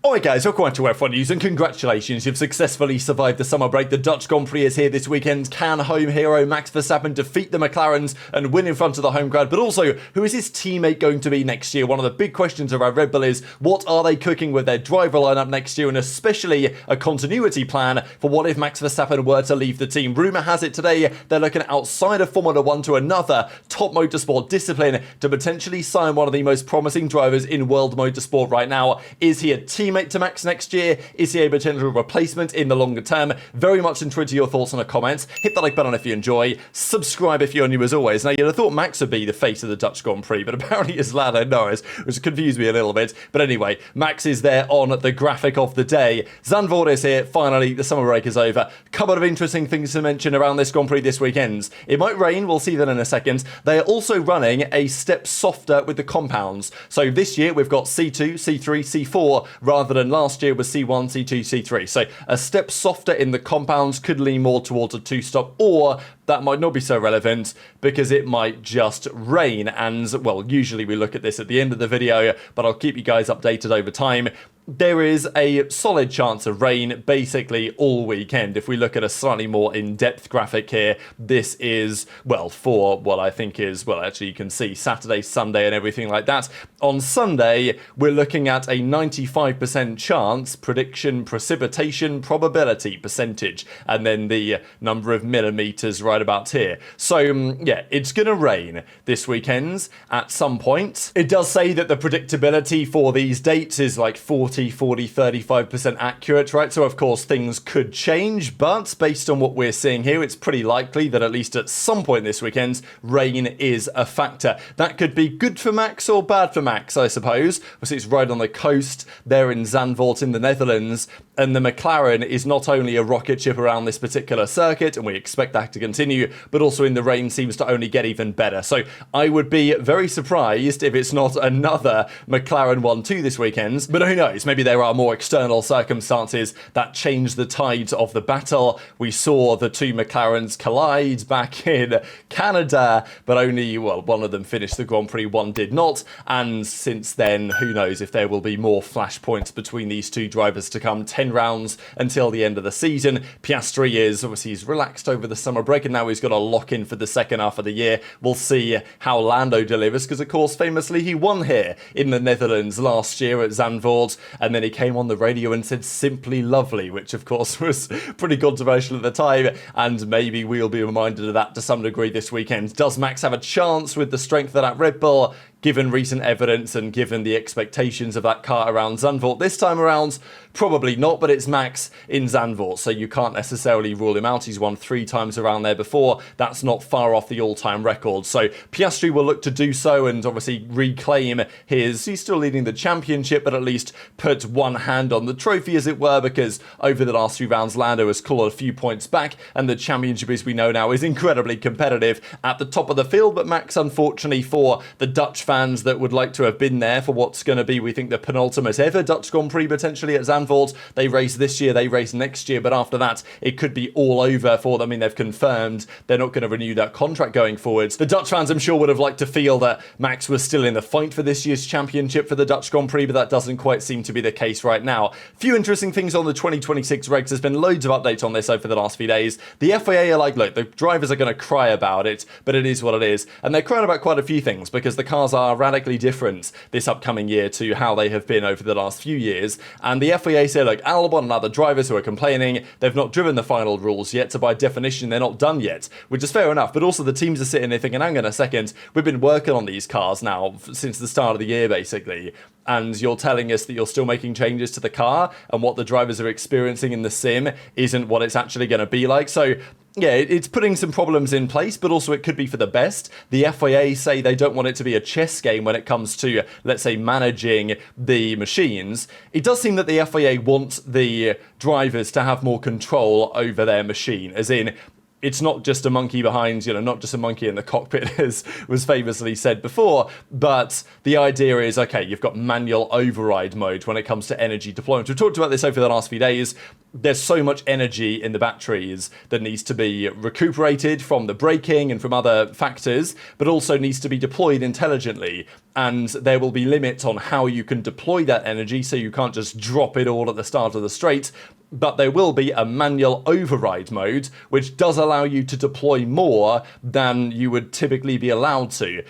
Alright guys, welcome to F1 News and congratulations, you've successfully survived the summer break. The Dutch Grand Prix is here this weekend. Can home hero Max Verstappen defeat the McLarens and win in front of the home crowd? But also, who is his teammate going to be next year? One of the big questions around Red Bull is, what are they cooking with their driver lineup next year? And especially a continuity plan for what if Max Verstappen were to leave the team. Rumour has it today they're looking outside of Formula 1 to another top motorsport discipline to potentially sign one of the most promising drivers in world motorsport right now. Is he a teammate to Max next year? Is he a potential replacement in the longer term? Very much intrigued to your thoughts in the comments. Hit the like button if you enjoy. Subscribe if you're new as always. Now, you'd have thought Max would be the face of the Dutch Grand Prix, but apparently it's Lando Norris, which confused me a little bit. But anyway, Max is there on the graphic of the day. Zandvoort is here. Finally, the summer break is over. Couple of interesting things to mention around this Grand Prix this weekend. It might rain. We'll see that in a second. They are also running a step softer with the compounds. So this year we've got C2, C3, C4 rather than last year was C1, C2, C3. So a step softer in the compounds could lean more towards a two-stop, or that might not be so relevant because it might just rain. And, well, usually we look at this at the end of the video, but I'll keep you guys updated over time. There is a solid chance of rain basically all weekend. If we look at a slightly more in-depth graphic here, this is, well, for what I think is, well, actually you can see Saturday, Sunday and everything like that. On Sunday, we're looking at a 95% chance, prediction, precipitation, probability percentage, and then the number of millimeters right about here. So, yeah, it's going to rain this weekend at some point. It does say that the predictability for these dates is like 40, 35% accurate, right? So of course things could change, but based on what we're seeing here, it's pretty likely that at least at some point this weekend, rain is a factor. That could be good for Max or bad for Max, I suppose. Obviously it's right on the coast there in Zandvoort in the Netherlands, and the McLaren is not only a rocket ship around this particular circuit, and we expect that to continue, but also in the rain seems to only get even better. So I would be very surprised if it's not another McLaren 1-2 this weekend, but who knows? Maybe there are more external circumstances that change the tides of the battle. We saw the two McLarens collide back in Canada, but only, well, one of them finished the Grand Prix, one did not. And since then, who knows if there will be more flashpoints between these two drivers to come. 10 rounds until the end of the season. Piastri is, obviously, he's relaxed over the summer break, and now he's got to lock in for the second half of the year. We'll see how Lando delivers, because, of course, famously, he won here in the Netherlands last year at Zandvoort. And then he came on the radio and said simply lovely, which of course was pretty controversial at the time, and maybe we'll be reminded of that to some degree this weekend. Does Max have a chance with the strength of that Red Bull, given recent evidence and given the expectations of that car around Zandvoort this time around? Probably not, but it's Max in Zandvoort, so you can't necessarily rule him out. He's won 3 times around there before. That's not far off the all-time record. So Piastri will look to do so and obviously reclaim his... He's still leading the championship, but at least put one hand on the trophy, as it were, because over the last few rounds, Lando has clawed a few points back, and the championship, as we know now, is incredibly competitive at the top of the field. But Max, unfortunately for the Dutch fans that would like to have been there for what's going to be, we think, the penultimate ever Dutch Grand Prix potentially at Zandvoort. They race this year, they race next year, but after that it could be all over for them. I mean, they've confirmed they're not going to renew that contract going forwards. The Dutch fans, I'm sure, would have liked to feel that Max was still in the fight for this year's championship for the Dutch Grand Prix, but that doesn't quite seem to be the case right now. Few interesting things on the 2026 regs. There's been loads of updates on this over the last few days. The FIA are like, look, the drivers are going to cry about it, but it is what it is, and they're crying about quite a few things because the cars are radically different this upcoming year to how they have been over the last few years. And the FIA say, look, Albon and other drivers who are complaining, they've not driven the final rules yet, so by definition they're not done yet, which is fair enough. But also the teams are sitting there thinking, hang on a second, we've been working on these cars now since the start of the year basically, and you're telling us that you're still making changes to the car, and what the drivers are experiencing in the sim isn't what it's actually going to be like. So yeah, it's putting some problems in place, but also it could be for the best. The FIA say they don't want it to be a chess game when it comes to, let's say, managing the machines. It does seem that the FIA want the drivers to have more control over their machine, as in, it's not just a monkey behind, not just a monkey in the cockpit, as was famously said before, but the idea is, okay, you've got manual override mode when it comes to energy deployment. We've talked about this over the last few days. There's so much energy in the batteries that needs to be recuperated from the braking and from other factors, but also needs to be deployed intelligently. And there will be limits on how you can deploy that energy, so you can't just drop it all at the start of the straight. But there will be a manual override mode, which does allow you to deploy more than you would typically be allowed to.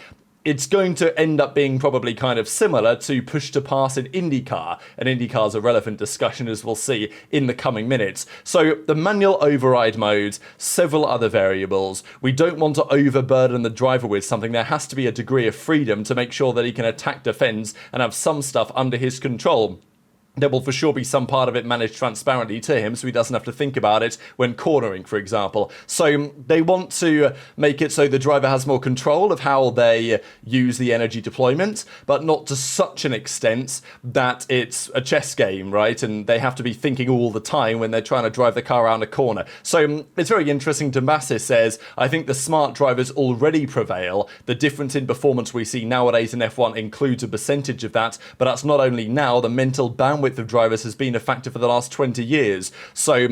It's going to end up being probably kind of similar to push to pass in IndyCar, and IndyCar's a relevant discussion, as we'll see in the coming minutes. So the manual override mode, several other variables. We don't want to overburden the driver with something. There has to be a degree of freedom to make sure that he can attack, defend, and have some stuff under his control. There will for sure be some part of it managed transparently to him, so he doesn't have to think about it when cornering, for example. So they want to make it so the driver has more control of how they use the energy deployment, but not to such an extent that it's a chess game, right? And they have to be thinking all the time when they're trying to drive the car around a corner. So it's very interesting. Damasis says, I think the smart drivers already prevail. The difference in performance we see nowadays in F1 includes a percentage of that, but that's not only now. The mental bandwidth of drivers has been a factor for the last 20 years. So,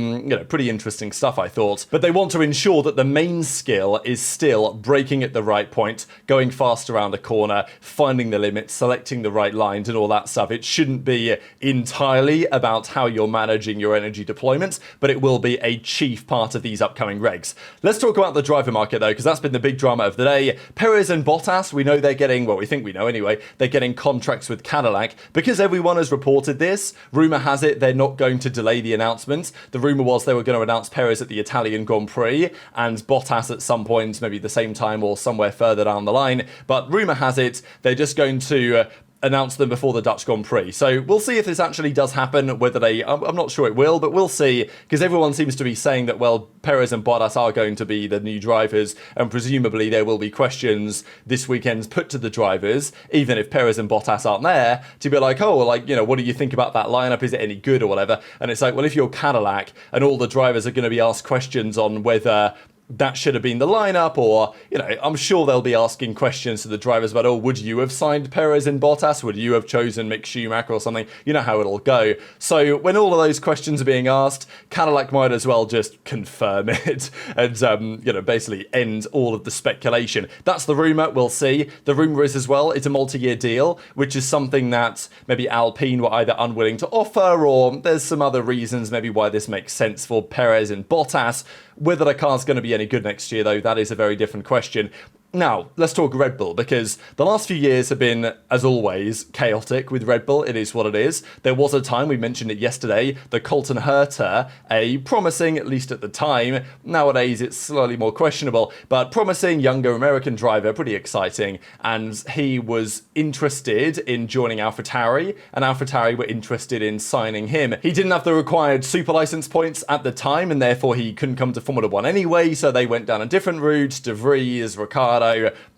pretty interesting stuff, I thought. But they want to ensure that the main skill is still braking at the right point, going fast around a corner, finding the limits, selecting the right lines and all that stuff. It shouldn't be entirely about how you're managing your energy deployments, but it will be a chief part of these upcoming regs. Let's talk about the driver market, though, because that's been the big drama of the day. Perez and Bottas, we know they're getting, well, we think we know anyway, they're getting contracts with Cadillac. Because everyone has reported this, rumour has it they're not going to delay the announcement. The rumour was they were going to announce Perez at the Italian Grand Prix and Bottas at some point, maybe the same time or somewhere further down the line. But rumour has it they're just going to announce them before the Dutch Grand Prix. So we'll see if this actually does happen, whether I'm not sure it will, but we'll see, because everyone seems to be saying that, well, Perez and Bottas are going to be the new drivers, and presumably there will be questions this weekend put to the drivers, even if Perez and Bottas aren't there, to be like, what do you think about that lineup? Is it any good or whatever? And it's like, well, if you're Cadillac and all the drivers are going to be asked questions on whether that should have been the lineup, or, I'm sure they'll be asking questions to the drivers about, would you have signed Perez and Bottas? Would you have chosen Mick Schumacher or something? You know how it'll go. So when all of those questions are being asked, Cadillac might as well just confirm it and, basically end all of the speculation. That's the rumour. We'll see. The rumour is as well, it's a multi-year deal, which is something that maybe Alpine were either unwilling to offer, or there's some other reasons maybe why this makes sense for Perez and Bottas. Whether the car's going to be any good next year, though, that is a very different question. Now, let's talk Red Bull, because the last few years have been, as always, chaotic with Red Bull. It is what it is. There was a time, we mentioned it yesterday, the Colton Herta, a promising, at least at the time, nowadays it's slightly more questionable, but promising younger American driver, pretty exciting, and he was interested in joining AlphaTauri, and AlphaTauri were interested in signing him. He didn't have the required super license points at the time, and therefore he couldn't come to Formula 1 anyway, so they went down a different route. De Vries, Ricciardo,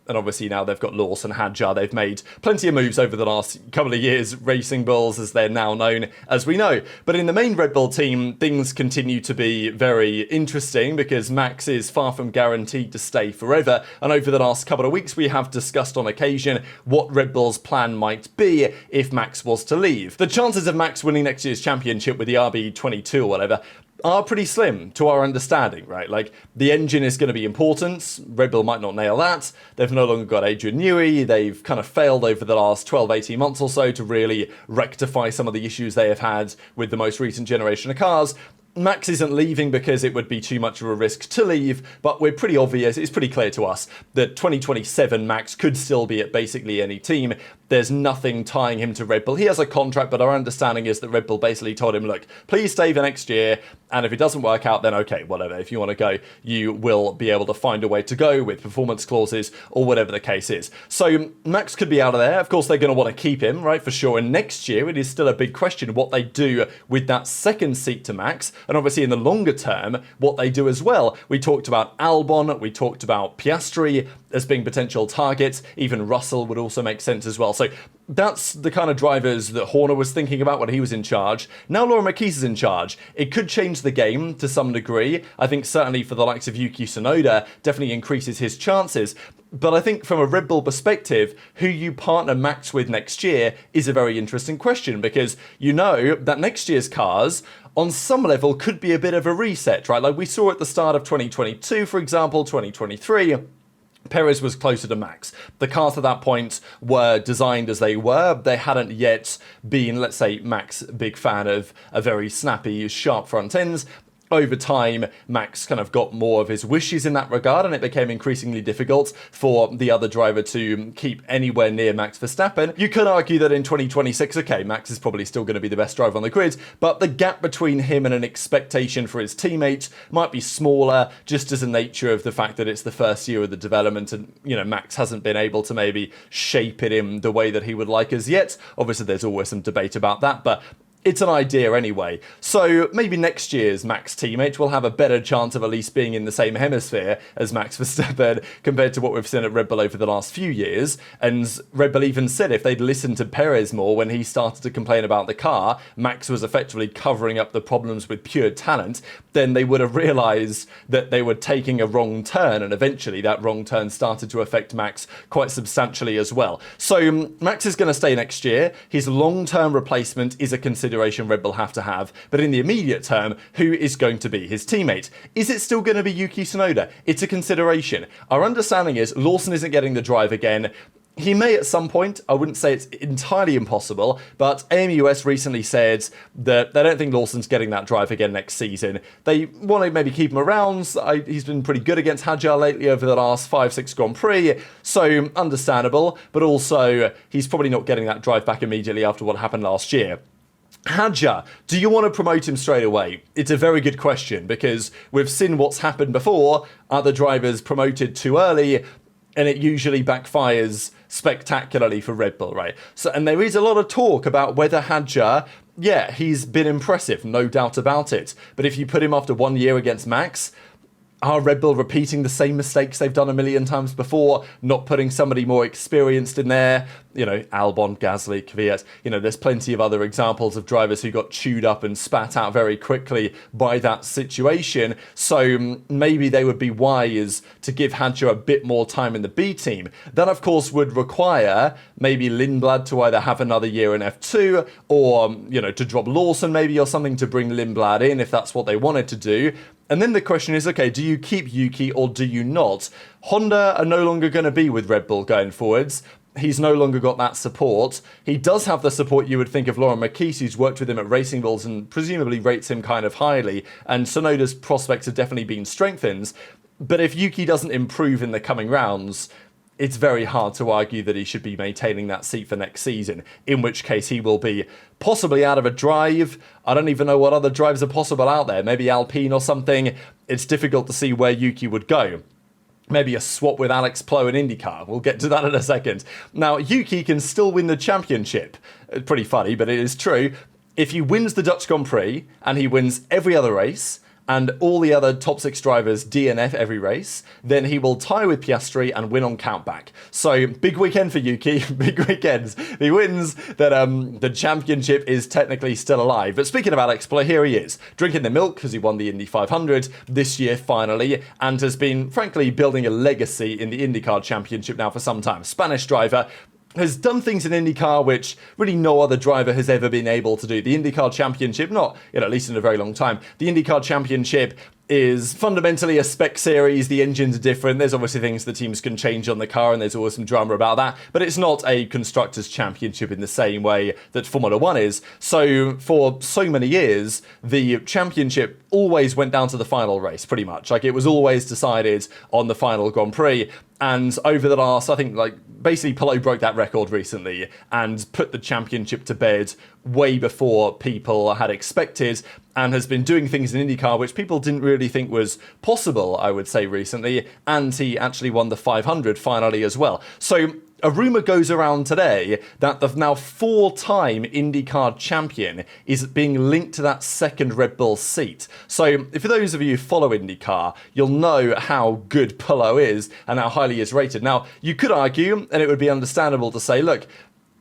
and obviously now they've got Lawson, Hadjar. They've made plenty of moves over the last couple of years, Racing Bulls as they're now known, as we know. But in the main Red Bull team, things continue to be very interesting, because Max is far from guaranteed to stay forever. And over the last couple of weeks, we have discussed on occasion what Red Bull's plan might be if Max was to leave. The chances of Max winning next year's championship with the RB22 or whatever are pretty slim to our understanding, right? Like, the engine is going to be important. Red Bull might not nail that. They've no longer got Adrian Newey. They've kind of failed over the last 12, 18 months or so to really rectify some of the issues they have had with the most recent generation of cars. Max isn't leaving because it would be too much of a risk to leave, but we're pretty obvious, it's pretty clear to us that 2027 Max could still be at basically any team. There's nothing tying him to Red Bull. He has a contract, but our understanding is that Red Bull basically told him, look, please stay for next year, and if it doesn't work out, then okay, whatever. If you want to go, you will be able to find a way to go with performance clauses or whatever the case is. So Max could be out of there. Of course, they're going to want to keep him, right, for sure. And next year, it is still a big question what they do with that second seat to Max. And obviously in the longer term, what they do as well. We talked about Albon, we talked about Piastri as being potential targets. Even Russell would also make sense as well. So that's the kind of drivers that Horner was thinking about when he was in charge. Now Laura McKees is in charge. It could change the game to some degree. I think certainly for the likes of Yuki Tsunoda, definitely increases his chances. But I think from a Red Bull perspective, who you partner Max with next year is a very interesting question, because you know that next year's cars on some level could be a bit of a reset, right? Like we saw at the start of 2022, for example, 2023, Perez was closer to Max. The cars at that point were designed as they were. They hadn't yet been, let's say, Max, big fan of a very snappy, sharp front ends. Over time, Max kind of got more of his wishes in that regard, and it became increasingly difficult for the other driver to keep anywhere near Max Verstappen. You could argue that in 2026, okay, Max is probably still going to be the best driver on the grid, but the gap between him and an expectation for his teammates might be smaller, just as a nature of the fact that it's the first year of the development, and, you know, Max hasn't been able to maybe shape it in the way that he would like as yet. Obviously, there's always some debate about that, but it's an idea anyway. So maybe next year's Max teammate will have a better chance of at least being in the same hemisphere as Max Verstappen compared to what we've seen at Red Bull over the last few years. And Red Bull even said if they'd listened to Perez more when he started to complain about the car, Max was effectively covering up the problems with pure talent, then they would have realised that they were taking a wrong turn, and eventually that wrong turn started to affect Max quite substantially as well. So Max is going to stay next year. His long-term replacement is a consideration Red Bull have to have, but in the immediate term, who is going to be his teammate? Is it still going to be Yuki Tsunoda? It's a consideration. Our understanding is Lawson isn't getting the drive again. He may at some point. I wouldn't say it's entirely impossible, but AMUS recently said that they don't think Lawson's getting that drive again next season. They want to maybe keep him around. He's been pretty good against Hadjar lately over the last 5-6 Grand Prix, so understandable, but also he's probably not getting that drive back immediately after what happened last year. Hadjar, do you want to promote him straight away? It's a very good question, because we've seen what's happened before. Other drivers promoted too early, and it usually backfires spectacularly for Red Bull, right? So, and there is a lot of talk about whether Hadjar, yeah, he's been impressive, no doubt about it. But if you put him after 1 year against Max, are Red Bull repeating the same mistakes they've done a million times before, not putting somebody more experienced in there? You know, Albon, Gasly, Kvyat, you know, there's plenty of other examples of drivers who got chewed up and spat out very quickly by that situation. So maybe they would be wise to give Hadjar a bit more time in the B team. That, of course, would require maybe Lindblad to either have another year in F2 or, you know, to drop Lawson maybe or something to bring Lindblad in if that's what they wanted to do. And then the question is, okay, do you keep Yuki or do you not? Honda are no longer going to be with Red Bull going forwards. He's no longer got that support. He does have the support you would think of Laurent Marquis, who's worked with him at Racing Bulls and presumably rates him kind of highly. And Tsunoda's prospects have definitely been strengthened. But if Yuki doesn't improve in the coming rounds, it's very hard to argue that he should be maintaining that seat for next season, in which case he will be possibly out of a drive. I don't even know what other drives are possible out there. Maybe Alpine or something. It's difficult to see where Yuki would go. Maybe a swap with Alex Palou in IndyCar. We'll get to that in a second. Now, Yuki can still win the championship. Pretty funny, but it is true. If he wins the Dutch Grand Prix and he wins every other race, and all the other top 6 drivers DNF every race, then he will tie with Piastri and win on countback. So, big weekend for Yuki, big weekends. If he wins, then the championship is technically still alive. But speaking of Alex Palou, here he is, drinking the milk because he won the Indy 500 this year finally, and has been, frankly, building a legacy in the IndyCar championship now for some time. Spanish driver, has done things in IndyCar which really no other driver has ever been able to do. The IndyCar Championship, not, at least in a very long time, the IndyCar Championship is fundamentally a spec series. The engines are different. There's obviously things the teams can change on the car, and there's always some drama about that. But it's not a Constructors' Championship in the same way that Formula 1 is. So for so many years, the championship always went down to the final race, pretty much. Like, it was always decided on the final Grand Prix. And over the last, I think, basically Palou broke that record recently and put the championship to bed way before people had expected, and has been doing things in IndyCar which people didn't really think was possible, I would say, recently. And he actually won the 500 finally as well. So a rumour goes around today that the now 4-time IndyCar champion is being linked to that second Red Bull seat. So for those of you who follow IndyCar, you'll know how good Palou is and how highly he is rated. Now, you could argue, and it would be understandable to say, look,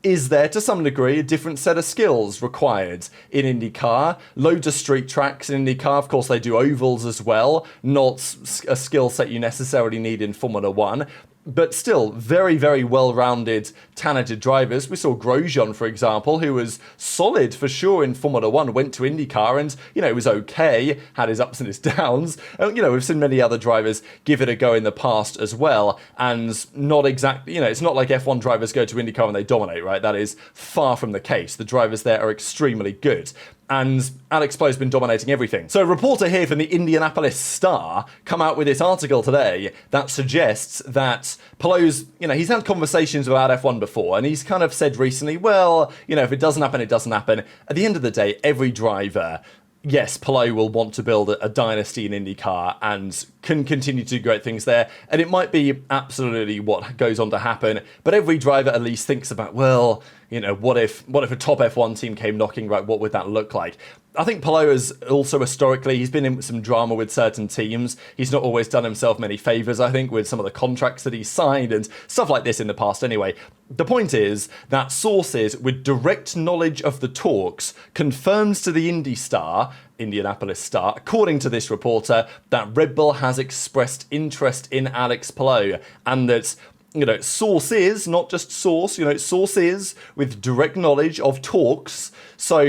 is there, to some degree, a different set of skills required in IndyCar. Loads of street tracks in IndyCar. Of course, they do ovals as well. Not a skill set you necessarily need in Formula 1. But still, very, very well-rounded, talented drivers. We saw Grosjean, for example, who was solid for sure in Formula 1, went to IndyCar and, it was okay, had his ups and his downs. We've seen many other drivers give it a go in the past as well, and not exactly, it's not like F1 drivers go to IndyCar and they dominate, right? That is far from the case. The drivers there are extremely good. And Alex Palou's been dominating everything. So a reporter here from the Indianapolis Star come out with this article today that suggests that Palou's, he's had conversations about F1 before, and he's kind of said recently, well, if it doesn't happen, it doesn't happen. At the end of the day, every driver, yes, Palou will want to build a dynasty in IndyCar and can continue to do great things there. And it might be absolutely what goes on to happen. But every driver at least thinks about, well, what if a top F1 team came knocking, right? What would that look like? I think Palou is also historically, he's been in some drama with certain teams. He's not always done himself many favours, I think, with some of the contracts that he's signed and stuff like this in the past anyway. The point is that sources with direct knowledge of the talks confirms to the Indianapolis Star, according to this reporter, that Red Bull has expressed interest in Alex Palou, and that sources, not just source, sources with direct knowledge of talks. So,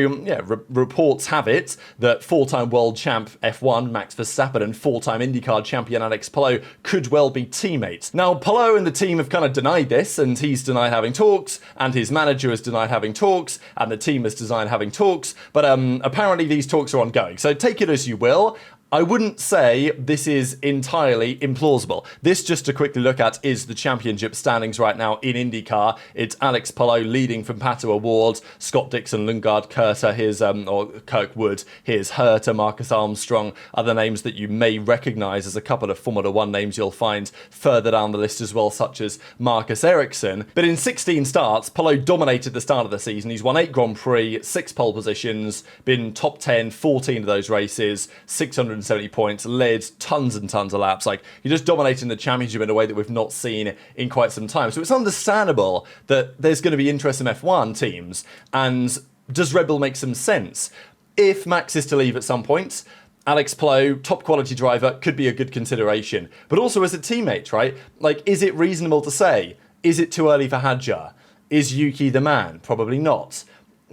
reports have it that four-time world champ F1 Max Verstappen and four-time IndyCar champion Alex Palou could well be teammates. Now, Palou and the team have kind of denied this, and he's denied having talks, and his manager has denied having talks, and the team has denied having talks, but apparently these talks are ongoing. So take it as you will. I wouldn't say this is entirely implausible. This, just to quickly look at, is the championship standings right now in IndyCar. It's Alex Palou leading from Pato O'Ward, Scott Dixon, Lundgaard, Kurter, or Kirkwood, here's Herter, Marcus Armstrong, other names that you may recognise as a couple of Formula 1 names you'll find further down the list as well, such as Marcus Ericsson. But in 16 starts, Palou dominated the start of the season. He's won 8 Grand Prix, 6 pole positions, been top 10, 14 of those races, 670 points, led tons and tons of laps. Like, you're just dominating the championship in a way that we've not seen in quite some time. So it's understandable that there's going to be interest in F1 teams. And does Red Bull make some sense? If Max is to leave at some point, Alex Palou, top quality driver, could be a good consideration. But also as a teammate, right? Like, is it reasonable to say, is it too early for Hadjar? Is Yuki the man? Probably not.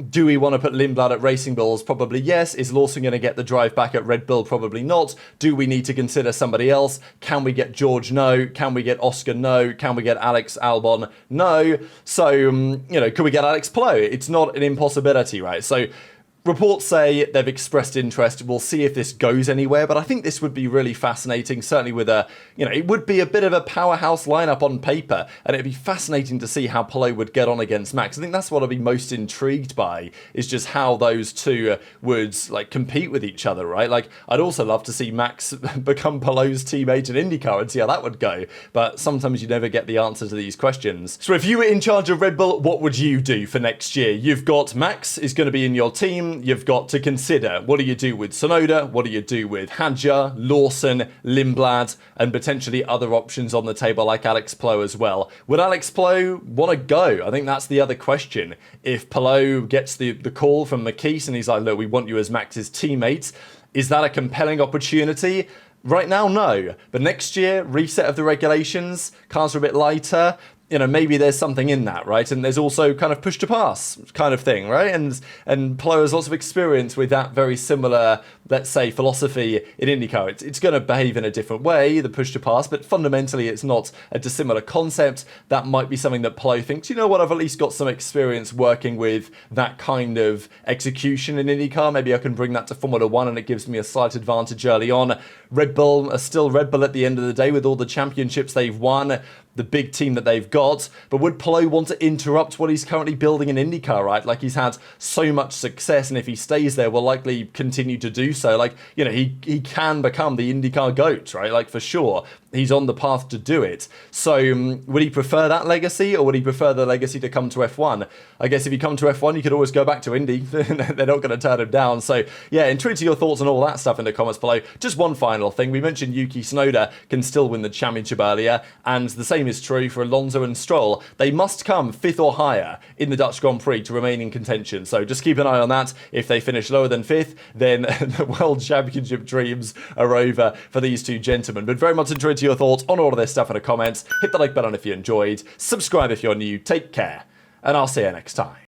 Do we want to put Lindblad at Racing Bulls? Probably yes. Is Lawson going to get the drive back at Red Bull? Probably not. Do we need to consider somebody else? Can we get George? No. Can we get Oscar? No. Can we get Alex Albon? No. So, can we get Alex Palou? It's not an impossibility, right? So, reports say they've expressed interest. We'll see if this goes anywhere, but I think this would be really fascinating, certainly with it would be a bit of a powerhouse lineup on paper, and it'd be fascinating to see how Palou would get on against Max. I think that's what I'd be most intrigued by, is just how those two would compete with each other, right? Like, I'd also love to see Max become Palou's teammate in IndyCar and see how that would go, but sometimes you never get the answer to these questions. So if you were in charge of Red Bull, what would you do for next year? You've got Max is going to be in your team. You've got to consider, what do you do with Tsunoda? What do you do with Hadjar, Lawson, Lindblad, and potentially other options on the table like Alex Palou as well? Would Alex Palou want to go? I think that's the other question. If Palou gets the call from McKees and he's like, look, we want you as Max's teammate, is that a compelling opportunity? Right now, no. But next year, reset of the regulations, cars are a bit lighter. Maybe there's something in that, right? And there's also kind of push to pass kind of thing, right? And Palou has lots of experience with that very similar, let's say, philosophy in IndyCar. It's going to behave in a different way, the push to pass, but fundamentally it's not a dissimilar concept. That might be something that Palou thinks, you know what, I've at least got some experience working with that kind of execution in IndyCar. Maybe I can bring that to Formula 1 and it gives me a slight advantage early on. Red Bull are still Red Bull at the end of the day with all the championships they've won, the big team that they've got, but would Palou want to interrupt what he's currently building in IndyCar, right? Like, he's had so much success, and if he stays there, will likely continue to do so. Like, he can become the IndyCar GOAT, right? Like, for sure. he's on the path to do it. So would he prefer that legacy, or would he prefer the legacy to come to F1? I guess if you come to F1, you could always go back to Indy. They're not going to turn him down. So yeah, intrigued to your thoughts on all that stuff in the comments below. Just one final thing. We mentioned Yuki Tsunoda can still win the championship earlier, and the same is true for Alonso and Stroll. They must come 5th or higher in the Dutch Grand Prix to remain in contention. So just keep an eye on that. If they finish lower than 5th, then the World Championship dreams are over for these two gentlemen. But very much intrigued to your thoughts on all of this stuff in the comments. Hit the like button if you enjoyed. Subscribe if you're new. Take care, and I'll see you next time.